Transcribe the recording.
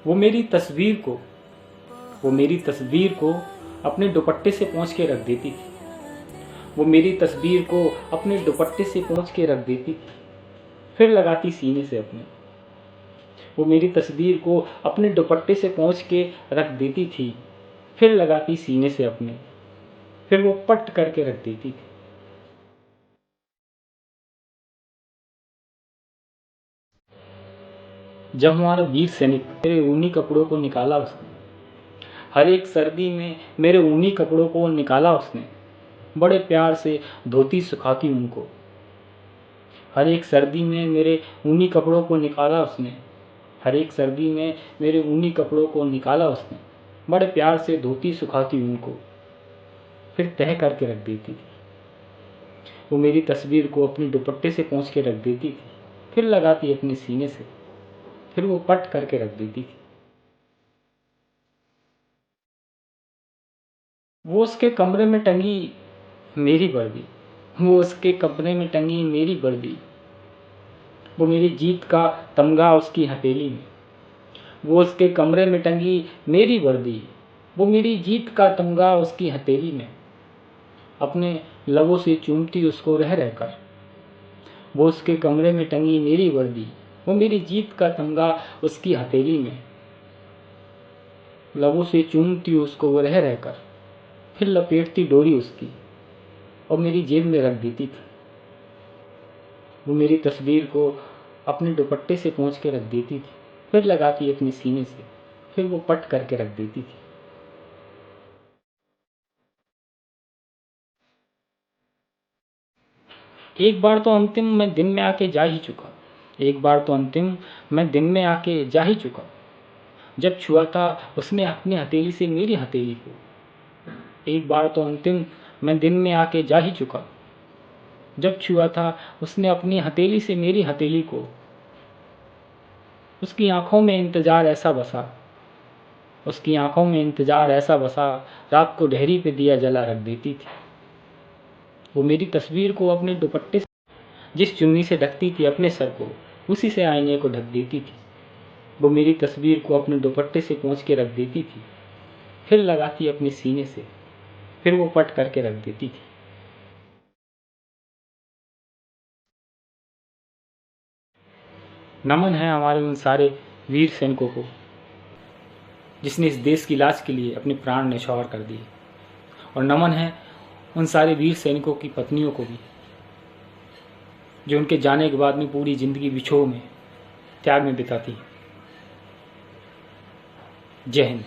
वो मेरी तस्वीर को अपने दुपट्टे से पोंछ के रख देती थी। वो मेरी तस्वीर को अपने दुपट्टे से पोंछ के रख देती थी, फिर लगाती सीने से अपने। वो मेरी तस्वीर को अपने दुपट्टे से पोंछ के रख देती थी, फिर लगाती सीने से अपने, फिर वो पट करके रख देती थी। जब हमारा वीर सैनिक मेरे ऊनी कपड़ों को निकाला उसने, हर एक सर्दी में मेरे ऊनी कपड़ों को निकाला उसने, बड़े प्यार से धोती सुखाती उनको। हर एक सर्दी में मेरे ऊनी कपड़ों को निकाला उसने, हर एक सर्दी में मेरे ऊनी कपड़ों को निकाला उसने, बड़े प्यार से धोती सुखाती उनको, फिर तह करके रख देती थी। वो मेरी तस्वीर को अपने दुपट्टे से पोंछ के रख देती थी, फिर लगाती अपने सीने से, फिर वो पट करके रख देती थी। वो उसके कमरे में टंगी मेरी वर्दी, वो उसके कमरे में टंगी मेरी वर्दी, वो मेरी जीत का तमगा उसकी हथेली में। वो उसके कमरे में टंगी मेरी वर्दी, वो मेरी जीत का तमगा उसकी हथेली में, अपने लबों से चूमती उसको रह रहकर। वो उसके कमरे में टंगी मेरी वर्दी, वो मेरी जीत का तमगा उसकी हथेली में, लबों से चूमती उसको वो रह रहकर, फिर लपेटती डोरी उसकी और मेरी जेब में रख देती थी। वो मेरी तस्वीर को अपने दुपट्टे से पोंछ के रख देती थी, फिर लगाती अपने सीने से, फिर वो पट करके रख देती थी। एक बार तो अंतिम मैं दिन में आके जा ही चुका, एक बार तो अंतिम मैं दिन में आके जा ही चुका, जब छुआ था उसने अपनी हथेली से मेरी हथेली को। एक बार तो अंतिम मैं दिन में आके जा ही चुका, जब छुआ था उसने अपनी हथेली से मेरी हथेली को। उसकी आंखों में इंतजार ऐसा बसा, उसकी आंखों में इंतजार ऐसा बसा, रात को डेहरी पे दिया जला रख देती थी। वो मेरी तस्वीर को अपने दुपट्टे से, जिस चुन्नी से ढकती थी अपने सर को, उसी से आईने को ढक देती थी। वो मेरी तस्वीर को अपने दुपट्टे से पोंछ के रख देती थी, फिर लगाती अपने सीने से, फिर वो पट करके रख देती थी। नमन है हमारे उन सारे वीर सैनिकों को, जिसने इस देश की लाज के लिए अपने प्राण न्यौछावर कर दिए। और नमन है उन सारे वीर सैनिकों की पत्नियों को भी, जो उनके जाने के बाद में पूरी जिंदगी विछोह में, त्याग में बिताती। जय हिंद।